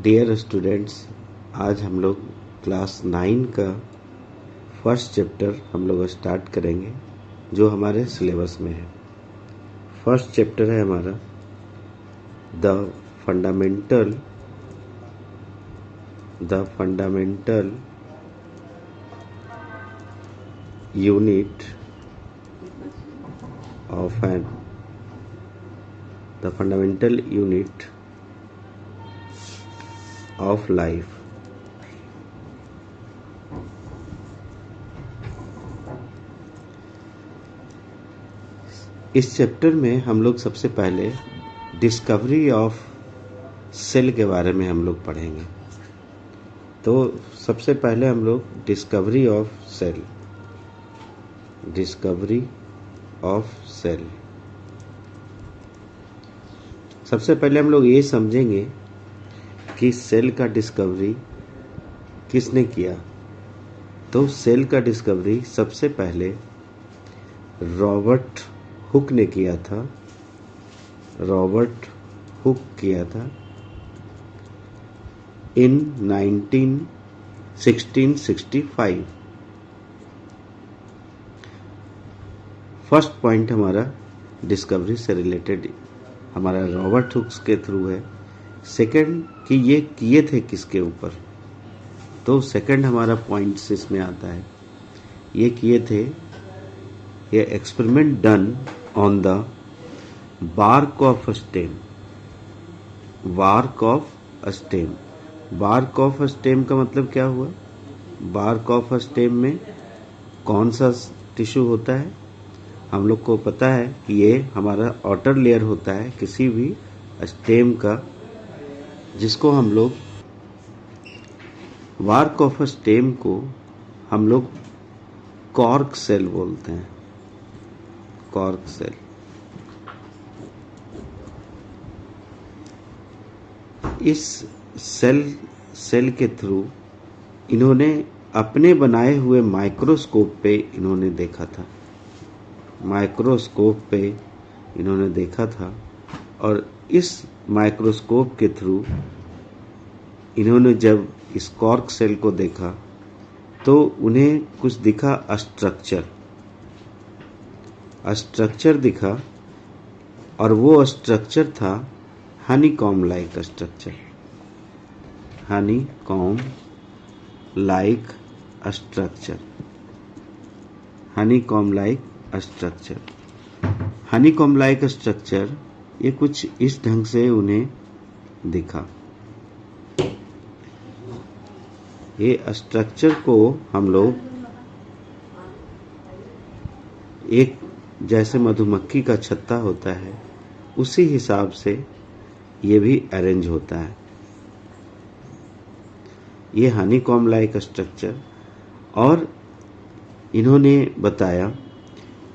Dear students, आज हम लोग क्लास 9 का फर्स्ट चैप्टर हम लोग स्टार्ट करेंगे जो हमारे सिलेबस में है। फर्स्ट चैप्टर है हमारा the fundamental unit of life. इस चैप्टर में हम लोग सबसे पहले डिस्कवरी ऑफ सेल के बारे में हम लोग पढ़ेंगे। तो सबसे पहले हम लोग डिस्कवरी ऑफ सेल सबसे पहले हम लोग ये समझेंगे कि सेल का डिस्कवरी किसने किया। तो सेल का डिस्कवरी सबसे पहले रॉबर्ट हुक ने किया था। इन 1665। फर्स्ट पॉइंट हमारा डिस्कवरी से रिलेटेड हमारा रॉबर्ट हुक्स के थ्रू है। सेकंड कि ये किए थे किसके ऊपर, तो सेकंड हमारा पॉइंट इसमें आता है, ये किए थे ये experiment done on the bark of stem का मतलब क्या हुआ? बार्क ऑफ स्टेम में कौन सा टिश्यू होता है? हम लोग को पता है कि ये हमारा आउटर लेयर होता है किसी भी स्टेम का, जिसको हम लोग बार्क ऑफ स्टेम को हम लोग कॉर्क सेल बोलते हैं। Cork cell. इस सेल के थ्रू इन्होंने अपने बनाए हुए माइक्रोस्कोप पे इन्होंने देखा था और इस माइक्रोस्कोप के थ्रू इन्होंने जब इस कॉर्क सेल को देखा तो उन्हें कुछ दिखा, स्ट्रक्चर दिखा, और वो स्ट्रक्चर था हनीकॉम्ब लाइक स्ट्रक्चर। ये कुछ इस ढंग से उन्हें दिखा। ये स्ट्रक्चर को हम लोग एक जैसे मधुमक्खी का छत्ता होता है उसी हिसाब से ये भी अरेंज होता है। ये हनीकॉम्ब लाइक स्ट्रक्चर। और इन्होंने बताया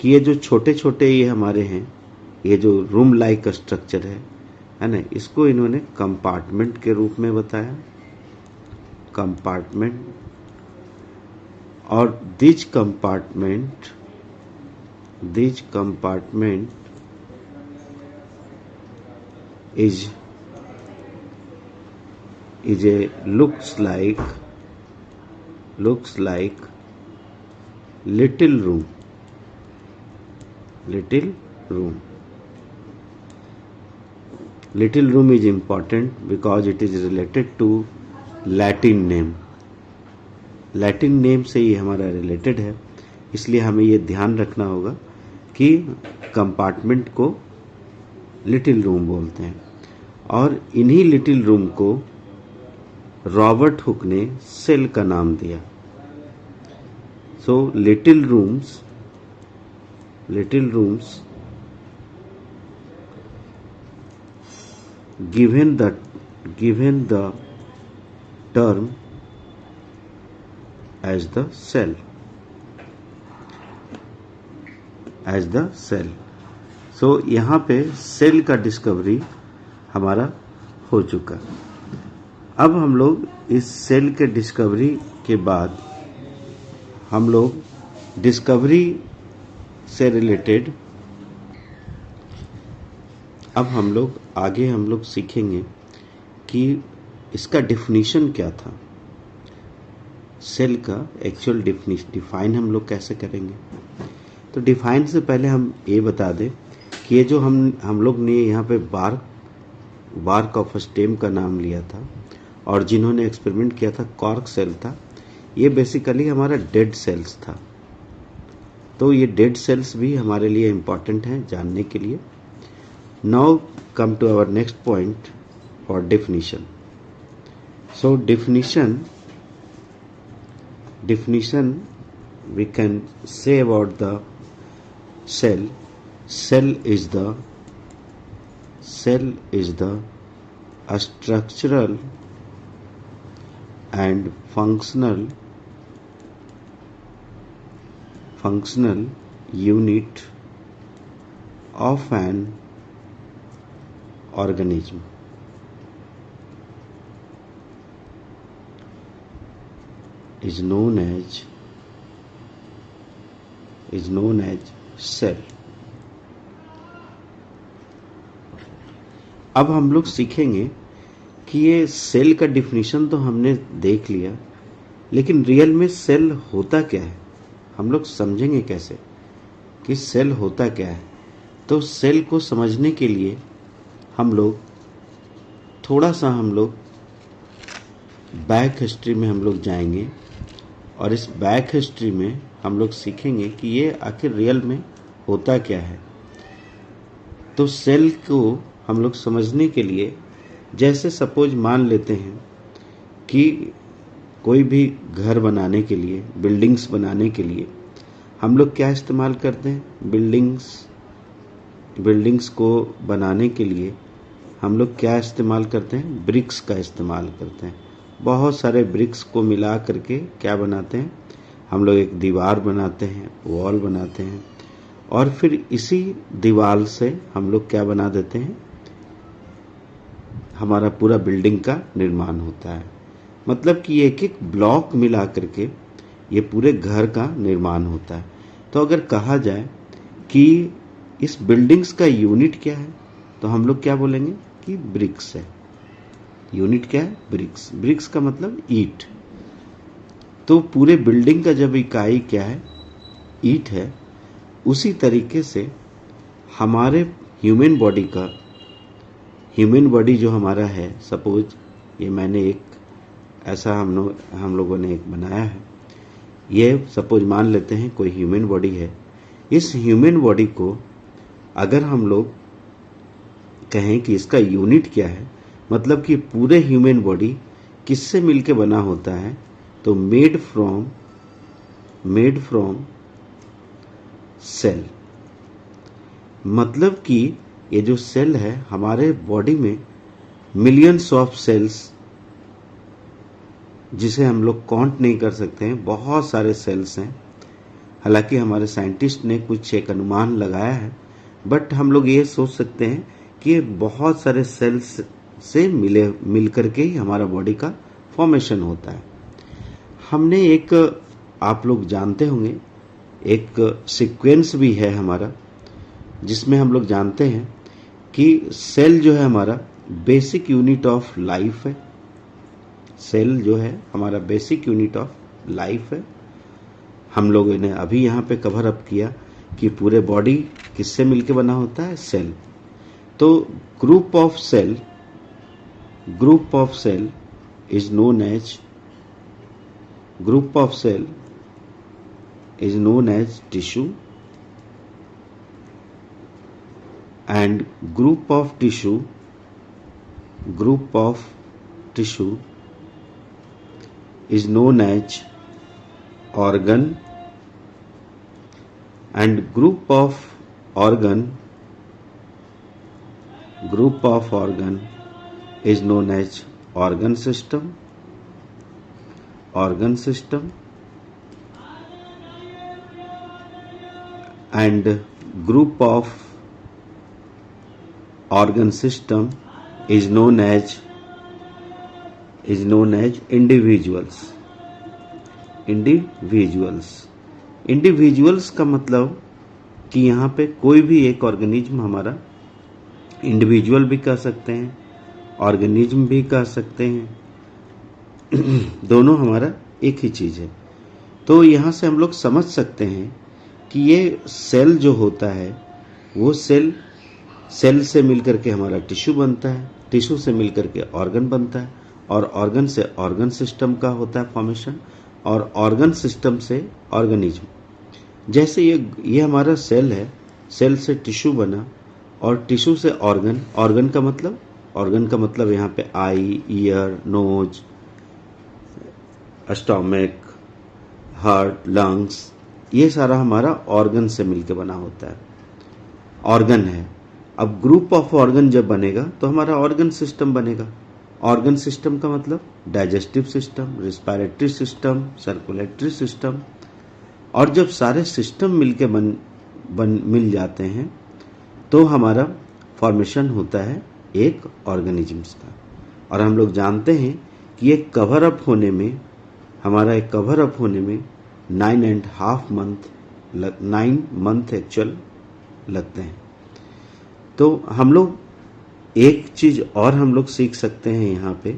कि ये जो छोटे छोटे ये हमारे हैं, ये जो रूम लाइक स्ट्रक्चर है ना, इसको इन्होंने कंपार्टमेंट के रूप में बताया। और this compartment is a looks like little room. Little room is important because it is related to Latin name से ये हमारा रिलेटेड है, इसलिए हमें ये ध्यान रखना होगा कि कंपार्टमेंट को लिटिल रूम बोलते हैं। और इन्हीं लिटिल रूम को रॉबर्ट हुक ने सेल का नाम दिया। So little rooms given the term as the cell. सो यहाँ पे सेल का डिस्कवरी हमारा हो चुका। अब हम लोग इस सेल के डिस्कवरी के बाद हम लोग डिस्कवरी से रिलेटेड अब हम लोग आगे हम लोग सीखेंगे कि इसका डिफिनीशन क्या था, सेल का एक्चुअल डिफाइन हम लोग कैसे करेंगे। तो डिफाइन से पहले हम ये बता दें कि ये जो हम लोग ने यहाँ पे बार्क ऑफ स्टेम का नाम लिया था और जिन्होंने एक्सपेरिमेंट किया था कॉर्क सेल था, ये बेसिकली हमारा डेड सेल्स था। तो ये डेड सेल्स भी हमारे लिए इम्पॉर्टेंट हैं जानने के लिए। Now come to our next point for definition. So definition we can say about the cell is the structural and functional unit of an organism. is known as cell. अब हम लोग सीखेंगे कि ये सेल का डिफिनीशन तो हमने देख लिया, लेकिन रियल में सेल होता क्या है, हम लोग समझेंगे कैसे कि सेल होता क्या है। तो सेल को समझने के लिए हम लोग थोड़ा सा बैक हिस्ट्री में हम लोग जाएंगे और इस बैक हिस्ट्री में हम लोग सीखेंगे कि ये आखिर रियल में होता क्या है। तो सेल को हम लोग समझने के लिए, जैसे सपोज मान लेते हैं कि कोई भी घर बनाने के लिए, बिल्डिंग्स बनाने के लिए हम लोग क्या इस्तेमाल करते हैं, बिल्डिंग्स को बनाने के लिए हम लोग क्या इस्तेमाल करते हैं, ब्रिक्स का इस्तेमाल करते हैं। बहुत सारे ब्रिक्स को मिला करके क्या बनाते हैं, हम लोग एक दीवार बनाते हैं, वॉल बनाते हैं, और फिर इसी दीवार से हम लोग क्या बना देते हैं, हमारा पूरा बिल्डिंग का निर्माण होता है। मतलब कि एक एक ब्लॉक मिला करके ये पूरे घर का निर्माण होता है। तो अगर कहा जाए कि इस बिल्डिंग्स का यूनिट क्या है, तो हम लोग क्या बोलेंगे कि ब्रिक्स है। यूनिट क्या है, ब्रिक्स का मतलब ईट। तो पूरे बिल्डिंग का जब इकाई क्या है, ईट है, उसी तरीके से हमारे ह्यूमन बॉडी जो हमारा है, सपोज ये मैंने एक ऐसा हम लोगों ने एक बनाया है, ये सपोज मान लेते हैं कोई ह्यूमन बॉडी है। इस ह्यूमन बॉडी को अगर हम लोग कहें कि इसका यूनिट क्या है, मतलब कि पूरे ह्यूमन बॉडी किससे मिलके बना होता है, तो मेड फ्रॉम सेल। मतलब कि ये जो सेल है हमारे बॉडी में मिलियंस ऑफ सेल्स, जिसे हम लोग काउंट नहीं कर सकते हैं, बहुत सारे सेल्स हैं। हालांकि हमारे साइंटिस्ट ने कुछ एक अनुमान लगाया है, बट हम लोग ये सोच सकते हैं कि बहुत सारे सेल्स से मिल करके ही हमारा बॉडी का फॉर्मेशन होता है। हमने एक, आप लोग जानते होंगे, एक सीक्वेंस भी है हमारा, जिसमें हम लोग जानते हैं कि सेल जो है हमारा बेसिक यूनिट ऑफ लाइफ है। सेल जो है हमारा बेसिक यूनिट ऑफ लाइफ है। हम लोगों ने अभी यहाँ पे कवर अप किया कि पूरे बॉडी किससे मिलके बना होता है, सेल। तो group of cell is known as tissue, and group of tissue is known as organ, and group of organ is known as organ system, and group of organ system is known as individuals। Individuals का मतलब कि यहाँ पे कोई भी एक organism हमारा individual भी कह सकते हैं, ऑर्गेनिज्म भी कह सकते हैं, दोनों हमारा एक ही चीज़ है। तो यहाँ से हम लोग समझ सकते हैं कि ये सेल जो होता है वो सेल से मिलकर के हमारा टिश्यू बनता है, टिश्यू से मिलकर के ऑर्गन बनता है, और ऑर्गन से ऑर्गन सिस्टम का होता है फॉर्मेशन, और ऑर्गन सिस्टम से ऑर्गेनिज्म। जैसे ये हमारा सेल है, सेल से टिश्यू बना, और टिश्यू से ऑर्गन, ऑर्गन का मतलब यहाँ पे eye, ear, nose, stomach, heart, lungs, ये सारा हमारा ऑर्गन से मिलके बना होता है, ऑर्गन है। अब ग्रुप ऑफ ऑर्गन जब बनेगा तो हमारा ऑर्गन सिस्टम बनेगा। ऑर्गन सिस्टम का मतलब digestive system, respiratory system, circulatory system, और जब सारे सिस्टम मिलके मिल जाते हैं तो हमारा फॉर्मेशन होता है एक ऑर्गेनिजम्स का। और हम लोग जानते हैं कि एक कवर अप होने में, हमारा एक कवर अप होने में 9 मंथ एक्चुअल लगते हैं। तो हम लोग एक चीज और हम लोग सीख सकते हैं यहाँ पे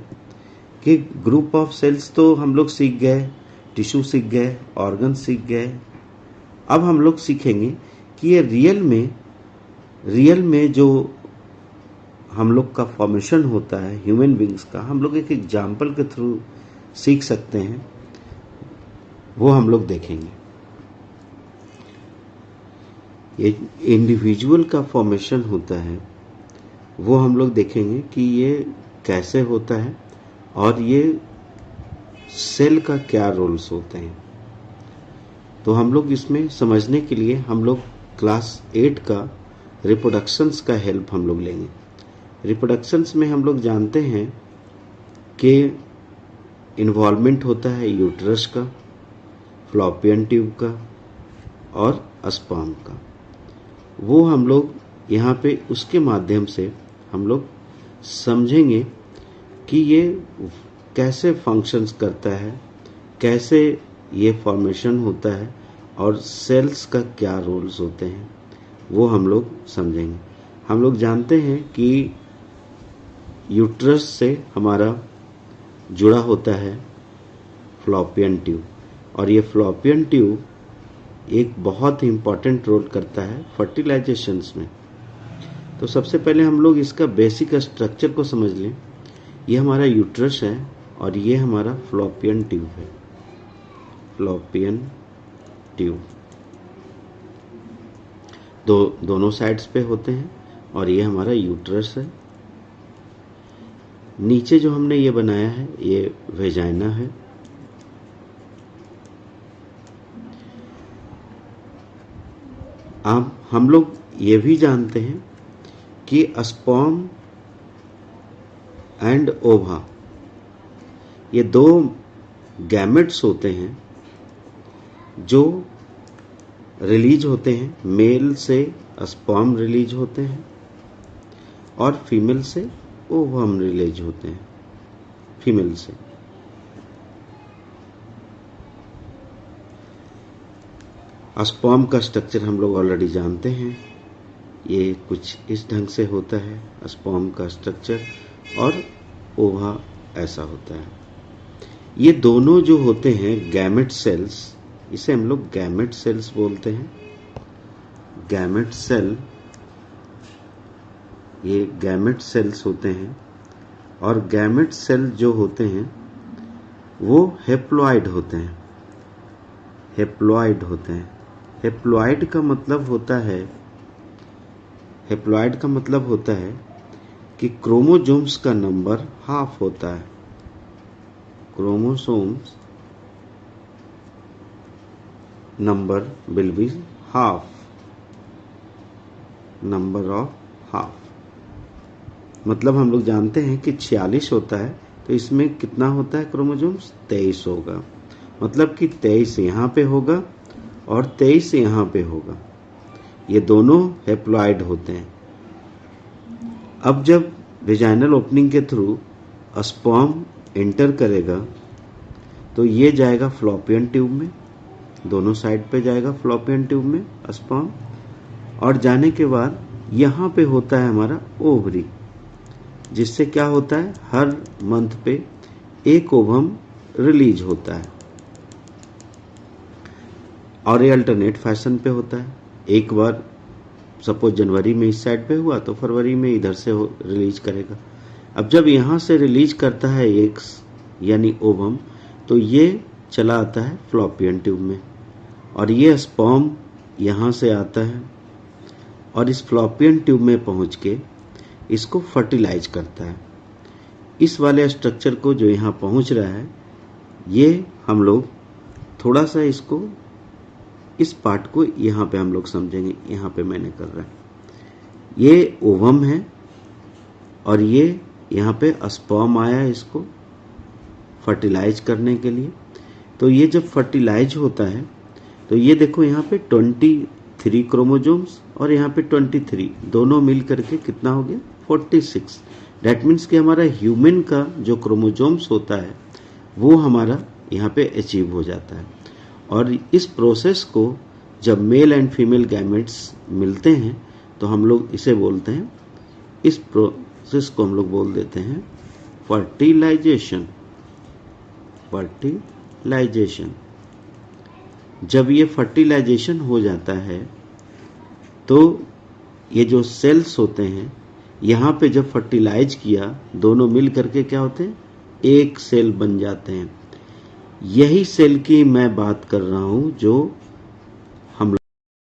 कि ग्रुप ऑफ सेल्स तो हम लोग सीख गए, टिश्यू सीख गए, ऑर्गन सीख गए। अब हम लोग सीखेंगे कि ये रियल में जो हम लोग का फॉर्मेशन होता है ह्यूमन बींग्स का, हम लोग एक एग्जाम्पल के थ्रू सीख सकते हैं, वो हम लोग देखेंगे। ये इंडिविजुअल का फॉर्मेशन होता है, वो हम लोग देखेंगे कि ये कैसे होता है और ये सेल का क्या रोल्स होते हैं। तो हम लोग इसमें समझने के लिए हम लोग क्लास 8 का रिप्रोडक्शंस का हेल्प हम लोग लेंगे। रिप्रोडक्शंस में हम लोग जानते हैं कि इन्वॉल्वमेंट होता है यूट्रस का, फ्लॉपियन ट्यूब का और स्पर्म का। वो हम लोग यहाँ पे उसके माध्यम से हम लोग समझेंगे कि ये कैसे फंक्शंस करता है, कैसे ये फॉर्मेशन होता है, और सेल्स का क्या रोल्स होते हैं, वो हम लोग समझेंगे। हम लोग जानते हैं कि यूट्रस से हमारा जुड़ा होता है फ्लॉपियन ट्यूब, और ये फ्लॉपियन ट्यूब एक बहुत ही इम्पॉर्टेंट रोल करता है फर्टिलाइजेशंस में। तो सबसे पहले हम लोग इसका बेसिक स्ट्रक्चर को समझ लें। ये हमारा यूट्रस है और ये हमारा फ्लॉपियन ट्यूब है, फ्लॉपियन ट्यूब दोनों साइड्स पे होते हैं, और ये हमारा यूट्रस है। नीचे जो हमने ये बनाया है ये वेजाइना है। अब हम लोग ये भी जानते हैं कि स्पर्म एंड ओवा, ये दो गैमेट्स होते हैं जो रिलीज होते हैं। मेल से स्पर्म रिलीज होते हैं और फीमेल से ओवम रिलीज होते हैं, फीमेल से। स्पर्म का स्ट्रक्चर हम लोग ऑलरेडी जानते हैं, ये कुछ इस ढंग से होता है स्पर्म का स्ट्रक्चर, और ओवा ऐसा होता है। ये दोनों जो होते हैं गैमेट सेल्स, इसे हम लोग गैमेट सेल्स बोलते हैं। गैमेट सेल, ये गैमेट सेल्स होते हैं, और गैमेट सेल जो होते हैं वो हेप्लॉइड होते हैं। हेप्लॉइड होते हैं। हेप्लॉइड का मतलब होता है कि क्रोमोसोम्स का नंबर हाफ होता है। Chromosomes number will be half, number of half. मतलब हम लोग जानते हैं कि 46 होता है, तो इसमें कितना होता है क्रोमोसोम्स? 23 होगा। मतलब कि 23 यहाँ पे होगा और 23 यहाँ पे होगा। ये दोनों हेप्लॉइड होते हैं। अब जब वेजाइनल ओपनिंग के थ्रू स्पर्म एंटर करेगा तो ये जाएगा फ्लॉपियन ट्यूब में, दोनों साइड पे जाएगा फ्लॉपियन ट्यूब में स्पर्म, और जाने के बाद यहाँ पे होता है हमारा ओवरी, जिससे क्या होता है हर मंथ पे एक ओवम रिलीज होता है और ये अल्टरनेट फैशन पे होता है। एक बार सपोज जनवरी में इस साइड पे हुआ तो फरवरी में इधर से रिलीज करेगा। अब जब यहाँ से रिलीज करता है एग्स यानी ओवम, तो ये चला आता है फ्लॉपियन ट्यूब में और ये स्पर्म यहाँ से आता है और इस फ्लॉपियन ट्यूब में पहुँच के इसको फर्टिलाइज करता है। इस वाले स्ट्रक्चर को जो यहाँ पहुँच रहा है, ये हम लोग थोड़ा सा इसको इस पार्ट को यहाँ पे हम लोग समझेंगे। यहाँ पे मैंने कर रहा है, ये ओवम है और ये यहाँ पे स्पर्म आया है इसको फर्टिलाइज करने के लिए। तो ये जब फर्टिलाइज होता है तो ये देखो यहाँ पे 23 क्रोमोजोम्स और यहाँ पे 23 दोनों मिल करके कितना हो गया 46। डैट मीन्स कि हमारा ह्यूमन का जो क्रोमोजोम्स होता है वो हमारा यहाँ पे अचीव हो जाता है। और इस प्रोसेस को जब मेल एंड फीमेल गैमेट्स मिलते हैं तो हम लोग इसे बोलते हैं, इस प्रोसेस को हम लोग बोल देते हैं फर्टिलाइजेशन। फर्टिलाइजेशन जब ये फर्टिलाइजेशन हो जाता है तो ये जो सेल्स होते हैं यहाँ पे जब फर्टिलाइज किया दोनों मिल करके क्या होते हैं, एक सेल बन जाते हैं। यही सेल की मैं बात कर रहा हूँ जो